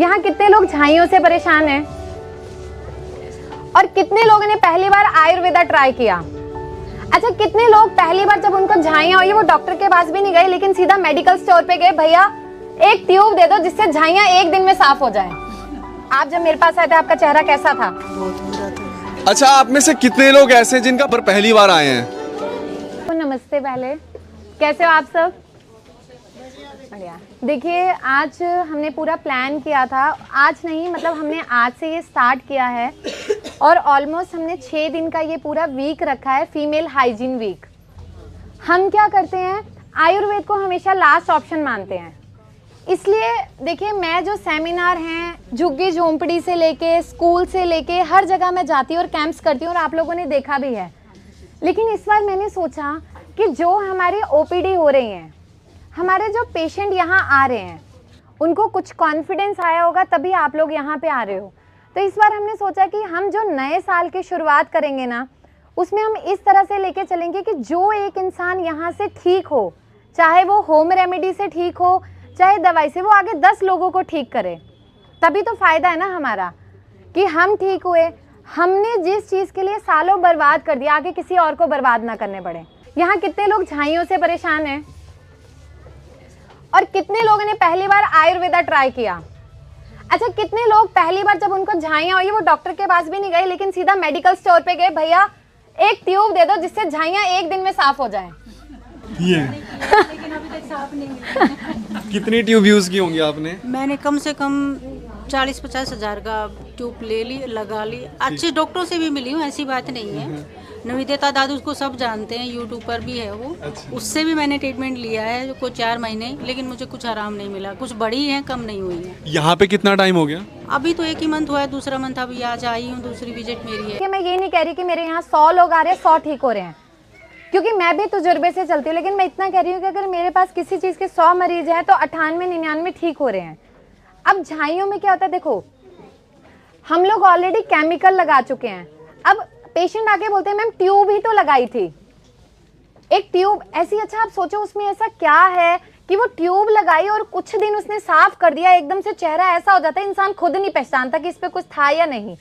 यहाँ कितने लोग झाइयों से परेशान हैं और कितने लोगों ने पहली बार आयुर्वेदा ट्राई किया? अच्छा, कितने लोग पहली बार जब उनको झाइयां हुई वो डॉक्टर के पास भी नहीं गए लेकिन सीधा मेडिकल स्टोर पे गए, भैया एक ट्यूब दे दो जिससे झाइयां एक दिन में साफ हो जाए। आप जब मेरे पास आए थे आपका चेहरा कैसा था? बहुत बुरा था। अच्छा, आप में से कितने लोग ऐसे जिनका पर पहली बार आए हैं? तो नमस्ते, पहले कैसे हो आप सब? बढ़िया। देखिए, आज हमने पूरा प्लान किया था, आज नहीं मतलब हमने आज से ये स्टार्ट किया है और ऑलमोस्ट हमने 6 दिन का ये पूरा वीक रखा है, फीमेल हाइजीन वीक। हम क्या करते हैं, आयुर्वेद को हमेशा लास्ट ऑप्शन मानते हैं। इसलिए देखिए, मैं जो सेमिनार हैं झुग्गी झोंपड़ी से लेके स्कूल से लेके हर जगह मैं जाती हूँ और कैंप्स करती हूँ और आप लोगों ने देखा भी है। लेकिन इस बार मैंने सोचा कि जो हमारी ओपीडी हो रही हैं, हमारे जो पेशेंट यहाँ आ रहे हैं, उनको कुछ कॉन्फिडेंस आया होगा तभी आप लोग यहाँ पे आ रहे हो। तो इस बार हमने सोचा कि हम जो नए साल की शुरुआत करेंगे ना, उसमें हम इस तरह से लेके चलेंगे कि जो एक इंसान यहाँ से ठीक हो, चाहे वो होम रेमेडी से ठीक हो चाहे दवाई से, वो आगे 10 लोगों को ठीक करे। तभी तो फायदा है ना हमारा कि हम ठीक हुए। हमने जिस चीज़ के लिए सालों बर्बाद कर दिया, आगे किसी और को बर्बाद ना करने पड़े। यहाँ कितने लोग झाइयों से परेशान हैं और कितने लोगों ने पहली बार आयुर्वेदा ट्राई किया? अच्छा, कितने लोग पहली बार जब उनको झाइयां हुई वो डॉक्टर के पास भी नहीं गए लेकिन सीधा मेडिकल स्टोर पे गए, भैया एक ट्यूब दे दो जिससे झाइयां एक दिन में साफ हो जाए। ये लेकिन अभी तक साफ नहीं मिला। कितनी ट्यूब यूज की होंगी आपने? मैंने कम से कम 40-50 हज़ार का ट्यूब ले ली, लगा ली। अच्छे डॉक्टरों से भी मिली हूँ, ऐसी बात नहीं है। नविदेता दादू उसको सब जानते हैं, यूट्यूब पर भी है वो। अच्छा। उससे भी मैंने ट्रीटमेंट लिया है को 4 महीने, लेकिन मुझे कुछ आराम नहीं मिला। कुछ बड़ी है, कम नहीं हुई है। यहाँ पे कितना टाइम हो गया? अभी तो 1 ही मंथ हुआ है, दूसरा मंथ अभी आज आई हूँ, दूसरी विजिट मेरी है। कि मैं ये नहीं कह रही कि मेरे यहाँ 100 लोग आ रहे हैं 100 ठीक हो रहे हैं, क्योंकि मैं भी तजुर्बे से चलती हूँ। लेकिन मैं इतना कह रही हूँ कि अगर मेरे पास किसी चीज़ के 100 मरीज हैं तो 98-99 ठीक हो रहे हैं। अब झाइयों में क्या होता है, देखो हम लोग ऑलरेडी केमिकल लगा चुके हैं। अब पेशेंट आके बोलते हैं मैम ट्यूब ही तो लगाई थी, एक ट्यूब ऐसी। अच्छा, आप सोचो उसमें ऐसा क्या है कि वो ट्यूब लगाई और कुछ दिन उसने साफ कर दिया, एकदम से चेहरा ऐसा हो जाता है इंसान खुद नहीं पहचानता कि इस पे कुछ था या नहीं।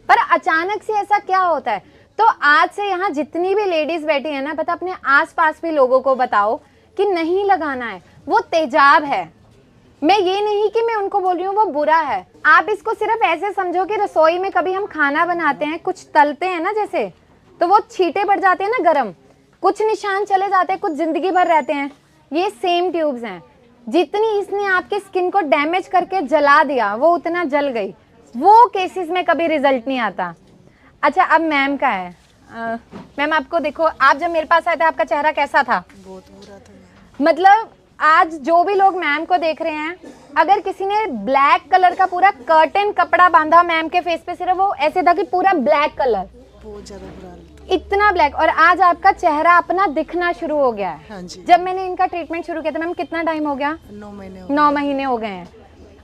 पर अचानक से ऐसा क्या होता है? तो आज से यहाँ जितनी भी लेडीज बैठी है ना, पता अपने आसपास भी लोगों को बताओ कि नहीं लगाना है, वो तेजाब है। मैं ये नहीं कि मैं उनको बोल रही हूँ वो बुरा है। आप इसको सिर्फ ऐसे समझो कि रसोई में कभी हम खाना बनाते हैं, कुछ तलते हैं ना जैसे, तो वो छींटे पड़ जाते हैं ना गरम, कुछ निशान चले जाते हैं, कुछ जिंदगी भर रहते हैं। ये सेम ट्यूब्स हैं। जितनी इसने आपके स्किन को डैमेज करके जला दिया, वो उतना जल गई। वो केसेस में कभी रिजल्ट नहीं आता। अच्छा, अब मैम का है। मैम आपको देखो, आप जब मेरे पास आए थे आपका चेहरा कैसा था? बहुत बुरा था। मतलब आज जो भी लोग मैम को देख रहे हैं, अगर किसी ने ब्लैक कलर का पूरा कर्टन कपड़ा बांधा मैम के फेस पे, सिर्फ वो ऐसे था कि पूरा ब्लैक कलर, बहुत ज्यादा बुरा हाल था। इतना ब्लैक। और आज आपका चेहरा अपना दिखना शुरू हो गया है। हाँ जी। जब मैंने इनका ट्रीटमेंट शुरू किया था मैम, कितना टाइम हो गया? 9 महीने 9 महीने हो गए हैं।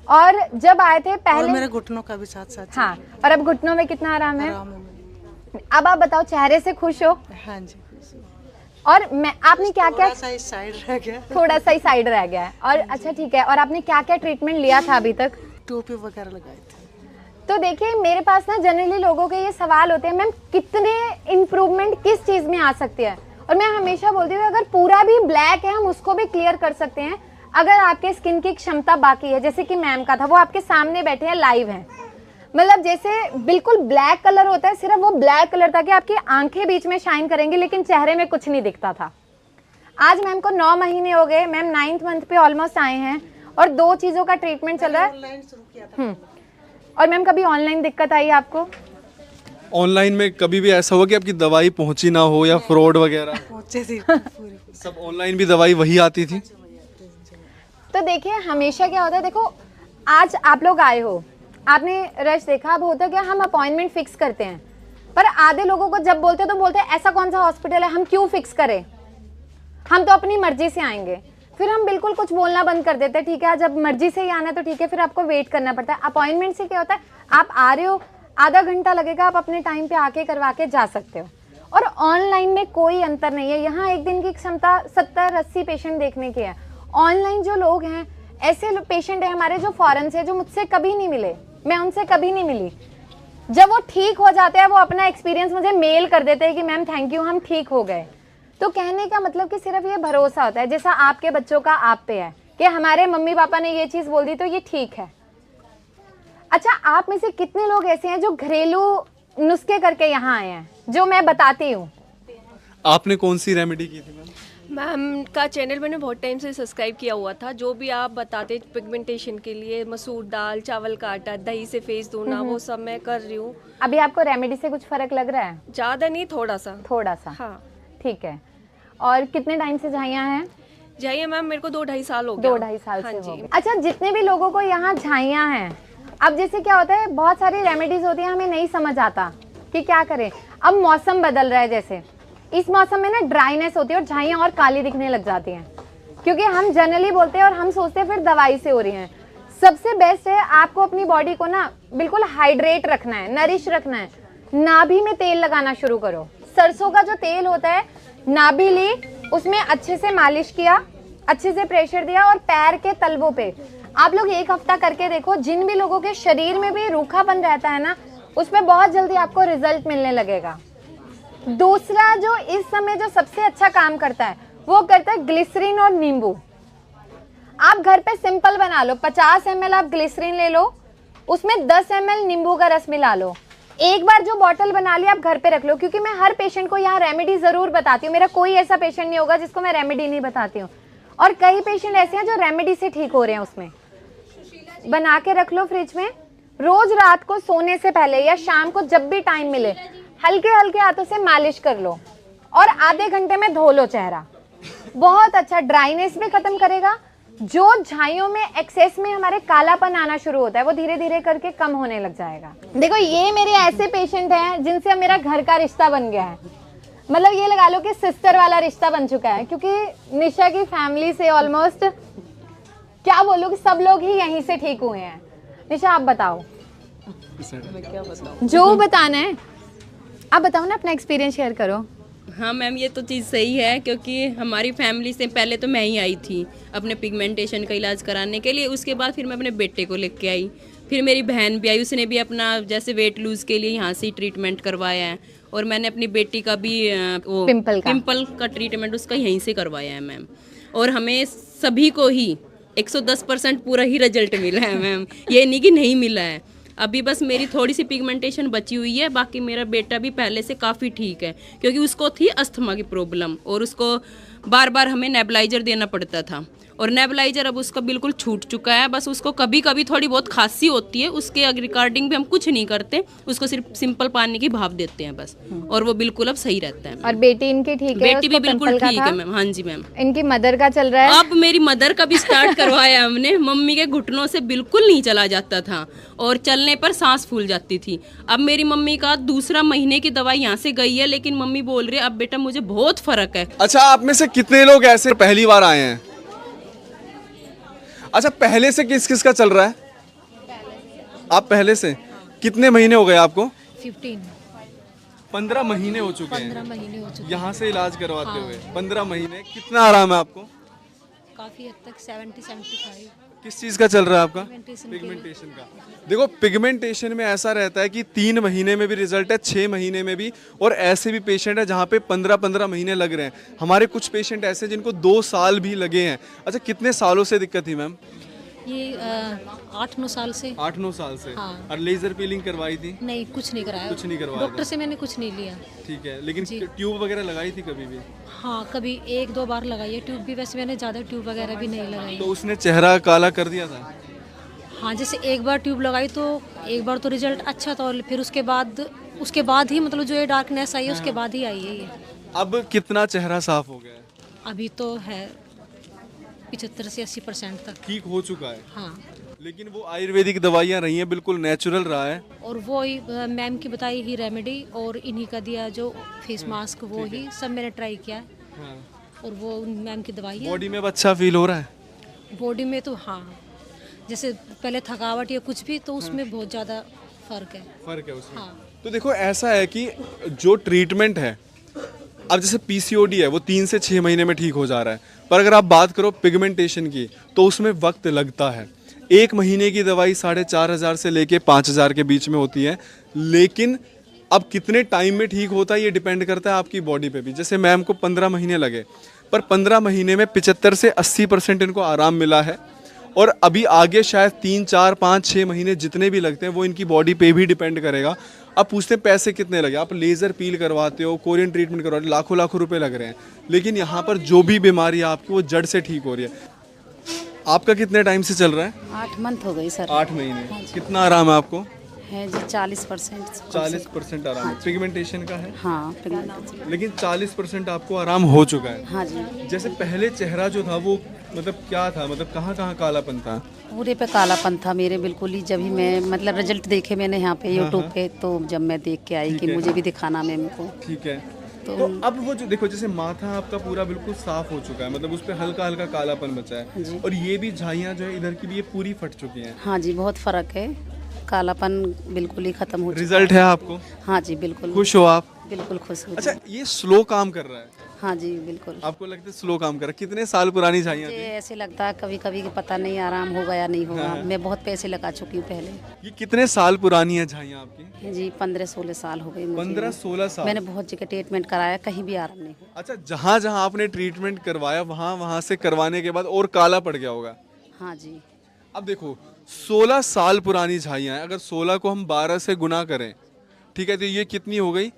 और जब आए थे और पहले, मेरे घुटनों का भी साथ हाँ, और अब घुटनों में कितना आराम है? आराम है। अब आप बताओ, चेहरे से खुश हो? हाँ जी। और मैं आपने क्या क्या, थोड़ा सा इस साइड रह गया, थोड़ा सा ही साइड रह गया है। और अच्छा ठीक है, और आपने क्या क्या ट्रीटमेंट लिया था अभी तक? टोपी वगैरह लगाए थे। तो देखिए, मेरे पास ना जनरली लोगों के ये सवाल होते हैं मैम कितने इम्प्रूवमेंट किस चीज़ में आ सकती है, और मैं हमेशा बोलती हूँ अगर पूरा भी ब्लैक है हम उसको भी क्लियर कर सकते हैं अगर आपके स्किन की क्षमता बाकी है। जैसे कि मैम का था, वो आपके सामने बैठे हैं, लाइव हैं। मतलब जैसे बिल्कुल ब्लैक कलर होता है, सिर्फ वो ब्लैक कलर था कि आपकी आंखें बीच में शाइन करेंगी लेकिन चेहरे में कुछ नहीं दिखता था। आज मैम को 9 महीने हो गए, मैम 9th मंथ पे ऑलमोस्ट आए हैं और 2 चीज़ों का ट्रीटमेंट चल रहा है। ऑनलाइन शुरू किया था। और मैम कभी ऑनलाइन दिक्कत आई आपको? ऑनलाइन में कभी भी ऐसा हुआ कि आपकी दवाई पहुंची ना हो या फ्रॉड वगैरह? पहुंचे थी पूरी। सब ऑनलाइन भी दवाई वही आती थी? तो देखिए, हमेशा क्या होता है, देखो आज आप लोग आए हो, आपने रश देखा। अब होता क्या, हम अपॉइंटमेंट फिक्स करते हैं, पर आधे लोगों को जब बोलते हैं तो बोलते हैं ऐसा कौन सा हॉस्पिटल है, हम क्यों फिक्स करें, हम तो अपनी मर्जी से आएंगे। फिर हम बिल्कुल कुछ बोलना बंद कर देते हैं। ठीक है, जब मर्जी से ही आना है तो ठीक है, फिर आपको वेट करना पड़ता है। अपॉइंटमेंट से क्या होता है, आप आ रहे हो, आधा घंटा लगेगा, आप अपने टाइम पे आके करवा के जा सकते हो। और ऑनलाइन में कोई अंतर नहीं है। यहाँ एक दिन की क्षमता 70-80 पेशेंट देखने की है। ऑनलाइन जो लोग हैं ऐसे पेशेंट है हमारे जो फॉरेन से, जो मुझसे कभी नहीं मिले, मैं उनसे कभी नहीं मिली। जब वो ठीक हो जाते हैं वो अपना एक्सपीरियंस मुझे मेल कर देते हैं कि मैम थैंक यू, हम ठीक हो गए। तो कहने का मतलब कि सिर्फ ये भरोसा होता है, जैसा आपके बच्चों का आप पे है कि हमारे मम्मी पापा ने ये चीज़ बोल दी तो ये ठीक है। अच्छा, आप में से कितने लोग ऐसे हैं जो घरेलू नुस्खे करके यहाँ आए हैं, जो मैं बताती हूँ? आपने कौन सी रेमेडी की थी मैम? मैम का चैनल मैंने बहुत टाइम से सब्सक्राइब किया हुआ था। जो भी आप बताते पिगमेंटेशन के लिए, मसूर दाल, चावल का आटा, दही से फेस धोना, वो सब मैं कर रही हूँ। अभी आपको रेमेडी से कुछ फर्क लग रहा है? ज़्यादा नहीं, थोड़ा सा। थोड़ा सा? हाँ, ठीक है। और कितने टाइम से झाइयाँ हैं? जाइए मैम, मेरे को 2-2.5 साल हो गया। 2-2.5 साल हाँ से जी। हो गए। अच्छा, जितने भी लोगों को यहाँ झाइयाँ हैं, अब जैसे क्या होता है, बहुत सारी रेमेडीज होती है, हमें नहीं समझ आता कि क्या करें। अब मौसम बदल रहा है, जैसे इस मौसम में ना ड्राइनेस होती है और झाइयाँ और काली दिखने लग जाती हैं, क्योंकि हम जनरली बोलते हैं और हम सोचते हैं फिर दवाई से हो रही हैं। सबसे बेस्ट है आपको अपनी बॉडी को ना बिल्कुल हाइड्रेट रखना है, नरिश रखना है। नाभि में तेल लगाना शुरू करो। सरसों का जो तेल होता है, नाभि ली, उसमें अच्छे से मालिश किया, अच्छे से प्रेशर दिया और पैर के तलवों पे आप लोग 1 हफ्ता करके देखो। जिन भी लोगों के शरीर में भी रूखापन रहता है ना, उस पर बहुत जल्दी आपको रिजल्ट मिलने लगेगा। दूसरा जो इस समय जो सबसे अच्छा काम करता है, वो करता है ग्लिसरीन और नींबू। आप घर पे सिंपल बना लो, 50 ml आप ग्लिसरीन ले लो, उसमें 10 ml नींबू का रस मिला लो। एक बार जो बॉटल बना ली आप घर पे रख लो, क्योंकि मैं हर पेशेंट को यहाँ रेमेडी जरूर बताती हूँ। मेरा कोई ऐसा पेशेंट नहीं होगा जिसको मैं रेमेडी नहीं बताती हूँ, और कई पेशेंट ऐसे हैं जो रेमेडी से ठीक हो रहे हैं। उसमें बना के रख लो फ्रिज में। रोज रात को सोने से पहले या शाम को जब भी टाइम मिले, हल्के हल्के हाथों से मालिश कर लो और आधे घंटे में धो लो चेहरा। बहुत अच्छा ड्राइनेस भी खत्म करेगा। जो झाइयों में एक्सेस में हमारे कालापन आना शुरू होता है, वो धीरे धीरे करके कम होने लग जाएगा। देखो, ये मेरे ऐसे पेशेंट हैं जिनसे अब मेरा घर का रिश्ता बन गया है। मतलब ये लगा लो कि सिस्टर वाला रिश्ता बन चुका है, क्योंकि निशा की फैमिली से ऑलमोस्ट क्या बोलूं कि सब लोग ही यहीं से ठीक हुए हैं। निशा, आप बताओ। मैं क्या बताऊँ? जो बताना है आप बताओ ना, अपना एक्सपीरियंस शेयर करो। हाँ मैम, ये तो चीज़ सही है, क्योंकि हमारी फैमिली से पहले तो मैं ही आई थी अपने पिगमेंटेशन का इलाज कराने के लिए। उसके बाद फिर मैं अपने बेटे को लेके आई, फिर मेरी बहन भी आई, उसने भी अपना जैसे वेट लूज़ के लिए यहाँ से ही ट्रीटमेंट करवाया है। और मैंने अपनी बेटी का भी वो पिंपल का ट्रीटमेंट उसका यहीं से करवाया है मैम। और हमें सभी को ही 110% पूरा ही रिजल्ट मिला है मैम, ये नहीं कि नहीं मिला है। अभी बस मेरी थोड़ी सी पिगमेंटेशन बची हुई है, बाकी मेरा बेटा भी पहले से काफ़ी ठीक है, क्योंकि उसको थी अस्थमा की प्रॉब्लम और उसको बार बार हमें नेबुलाइजर देना पड़ता था, और नेबुलाइजर अब उसका बिल्कुल छूट चुका है। बस उसको कभी कभी थोड़ी बहुत खांसी होती है, उसके रिगार्डिंग भी हम कुछ नहीं करते, उसको सिर्फ सिंपल पानी की भाप देते हैं बस, और वो बिल्कुल अब सही रहता है। और बेटी इनकी ठीक है? बेटी भी बिल्कुल ठीक है मैम। हाँ जी मैम। इनकी मदर का चल रहा है? अब मेरी मदर का भी स्टार्ट करवाया हमने। मम्मी के घुटनों से बिल्कुल नहीं चला जाता था और चलने पर सांस फूल जाती थी। अब मेरी मम्मी का 2 महीने की दवाई यहाँ से गई है, लेकिन मम्मी बोल रही है अब बेटा मुझे बहुत फर्क है। अच्छा, आप में से कितने लोग ऐसे पहली बार आए हैं? अच्छा, पहले से किस किस का चल रहा है? आप पहले से कितने महीने हो गए आपको? 15 महीने हो चुके हैं। 15 महीने हो चुके यहाँ से इलाज करवाते हुए 15 महीने। कितना आराम है आपको? काफ़ी हद तक 70-75। किस चीज़ का चल रहा है आपका? पिगमेंटेशन के। पिगमेंटेशन का। देखो, पिगमेंटेशन में ऐसा रहता है कि 3 महीने में भी रिजल्ट है, 6 महीने में भी, और ऐसे भी पेशेंट है जहाँ पे 15-15 महीने लग रहे हैं। हमारे कुछ पेशेंट ऐसे हैं जिनको 2 साल भी लगे हैं। अच्छा, कितने सालों से दिक्कत थी मैम? ये 8-9 साल से। 8-9 साल से। हाँ। और लेजर पीलिंग करवाई थी? नहीं, कुछ नहीं कराया। कुछ नहीं करवाया डॉक्टर था। से मैंने कुछ नहीं लिया। ठीक है, लेकिन ट्यूब वगैरह लगाई थी कभी भी? हाँ, कभी 1-2 बार लगाई है ट्यूब भी। वैसे मैंने ज़्यादा ट्यूब वगैरह भी नहीं लगाई। तो उसने चेहरा काला कर दिया था? हाँ, जैसे एक बार ट्यूब लगाई तो एक बार तो रिजल्ट अच्छा था, और फिर उसके बाद ही मतलब जो ये डार्कनेस आई है उसके बाद ही आई है ये। अब कितना चेहरा साफ हो गया है? अभी तो है 75 से 80% तक। ठीक हो चुका है? हाँ, लेकिन वो आयुर्वेदिक दवाइयाँ रही हैं, बिल्कुल नेचुरल रहा है। और वो ही मैम की बताई ही रेमेडी और इन्हीं का दिया जो फेस मास्क, वो ही सब मैंने ट्राई किया है। हाँ। और वो मैम की दवाई है। बॉडी में अब अच्छा फील हो रहा है? बॉडी में तो हाँ, जैसे पहले थकावट या कुछ भी, तो उसमें बहुत ज़्यादा फर्क है। फर्क है उसमें। हाँ। तो देखो, ऐसा है कि जो ट्रीटमेंट है अब जैसे पीसीओडी है वो 3 से 6 महीने में ठीक हो जा रहा है, पर अगर आप बात करो पिगमेंटेशन की तो उसमें वक्त लगता है। 1 महीने की दवाई 4,500 से लेके 5,000 के बीच में होती है, लेकिन अब कितने टाइम में ठीक होता है ये डिपेंड करता है आपकी बॉडी पे भी। जैसे मैम को 15 महीने लगे, पर 15 महीने में 75 से 80% इनको आराम मिला है, और अभी आगे शायद 3, 4, 5, 6 महीने जितने भी लगते हैं वो इनकी बॉडी पे भी डिपेंड करेगा। अब पूछते हैं पैसे कितने लगे, आप लेज़र पील करवाते हो, कोरियन ट्रीटमेंट करवाते हो, लाखों लाखों रुपए लग रहे हैं, लेकिन यहाँ पर जो भी बीमारी है आपकी वो जड़ से ठीक हो रही है। आपका कितने टाइम से चल रहा है? 8 मंथ हो गई सर। 8 महीने। कितना आराम है आपको? है जी 40%। 40% आराम है। पिगमेंटेशन का है? हाँ पिगमेंटेशन। लेकिन 40% आपको आराम हो चुका है। हाँ जी। जैसे पहले चेहरा जो था वो मतलब क्या था, मतलब कहाँ कहाँ कालापन था? पूरे पे कालापन था मेरे बिल्कुल ही। जब ही मैं मतलब रिजल्ट देखे मैंने यहाँ पे यूट्यूब पे, तो जब मैं देख के आई कि मुझे भी दिखाना मैम को। ठीक है। तो अब वो जो देखो, जैसे माथा आपका पूरा बिल्कुल साफ हो चुका है, मतलब उस पर हल्का हल्का कालापन बचा है, और ये भी झाइयाँ जो है इधर की भी ये पूरी फट चुकी हैं। हाँ जी बहुत फर्क है, कालापन बिल्कुल ही खत्म हो चुका रिजल्ट है आपको? हाँ जी बिल्कुल। खुश हो आप? बिल्कुल खुश हो। अच्छा, ये स्लो काम कर रहा है? हाँ जी बिल्कुल। आपको लगता है स्लो काम कर रहा है? कितने साल पुरानी झाइयाँ मुझे थी? ऐसे लगता है कभी कभी कि पता नहीं आराम होगा या नहीं होगा। मैं बहुत पैसे लगा चुकी हूँ पहले। ये कितने साल पुरानी है झाइयाँ आपकी? जी 15-16 साल हो गए मुझे। 15-16 साल। मैंने बहुत जगह ट्रीटमेंट कराया, कहीं भी आराम नहीं हुआ। अच्छा, जहाँ जहाँ आपने ट्रीटमेंट करवाया वहाँ से करवाने के बाद और काला पड़ गया होगा? हाँ जी। अब देखो 16 साल पुरानी झाइयाँ हैं, अगर 16 को हम 12 से गुना करें, ठीक है, तो ये कितनी हो गई?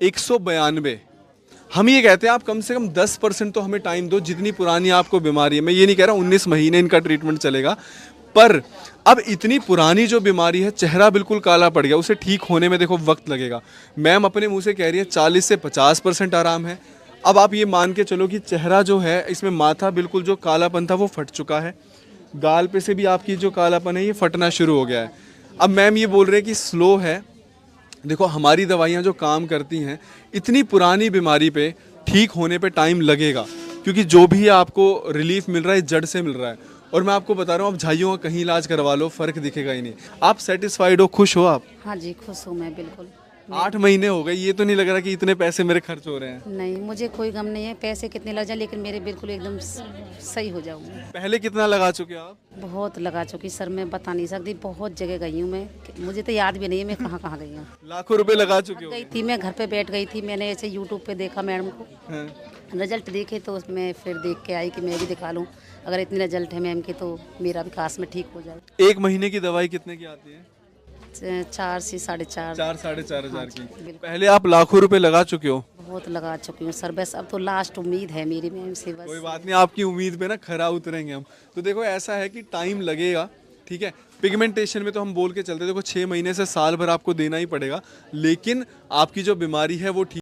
192। हम ये कहते हैं आप कम से कम 10% तो हमें टाइम दो, जितनी पुरानी आपको बीमारी है। मैं ये नहीं कह रहा 19 महीने इनका ट्रीटमेंट चलेगा, पर अब इतनी पुरानी जो बीमारी है, चेहरा बिल्कुल काला पड़ गया, उसे ठीक होने में देखो वक्त लगेगा। मैम अपने मुंह से कह रही है 40 से 50% आराम है। अब आप ये मान के चलो कि चेहरा जो है, इसमें माथा बिल्कुल जो कालापन था वो फट चुका है, गाल पे से भी आपकी जो कालापन है ये फटना शुरू हो गया है। अब मैम ये बोल रहे हैं कि स्लो है। देखो हमारी दवाइयाँ जो काम करती हैं, इतनी पुरानी बीमारी पे ठीक होने पे टाइम लगेगा, क्योंकि जो भी आपको रिलीफ मिल रहा है जड़ से मिल रहा है। और मैं आपको बता रहा हूँ, आप झाइयों का कहीं इलाज करवा लो, फ़र्क दिखेगा ही नहीं। आप सेटिस्फाइड हो, खुश हो आप? हाँ जी खुश हूँ मैं बिल्कुल। 8 महीने हो गए, ये तो नहीं लग रहा कि इतने पैसे मेरे खर्च हो रहे हैं? नहीं, मुझे कोई गम नहीं है पैसे कितने लग जाए, लेकिन मेरे बिल्कुल एकदम सही हो जाऊंगी। पहले कितना लगा चुके आप? बहुत लगा चुकी सर, मैं बता नहीं सकती। बहुत जगह गई हूँ मैं, मुझे तो याद भी नहीं है मैं कहाँ कहाँ गई हूँ। लाखों रुपए लगा चुके हो? गई थी मैं, घर पे बैठ गई थी, मैंने ऐसे यूट्यूब पे देखा मैडम को, रिजल्ट देखे तो मैं फिर देख के आई कि मैं भी दिखा लूँ। अगर इतनी रिजल्ट है मैम की तो मेरा भी काश में ठीक हो जाए। 1 महीने की दवाई कितने की आती है? 4 से 4.5। 4-4.5 हज़ार की। बिल्कुल। पहले आप लाखों रुपए लगा चुके हो? बहुत लगा चुकी हूँ सर, बस अब तो लास्ट उम्मीद है मेरी मैम से बस। कोई बात नहीं, आपकी उम्मीद पे ना खरा उतरेंगे हम। तो देखो ऐसा है कि टाइम लगेगा, ठीक है। पिगमेंटेशन में तो हम बोल के चलते, देखो 6 महीने से साल भर आपको देना ही पड़ेगा, लेकिन आपकी जो बीमारी है वो ठीक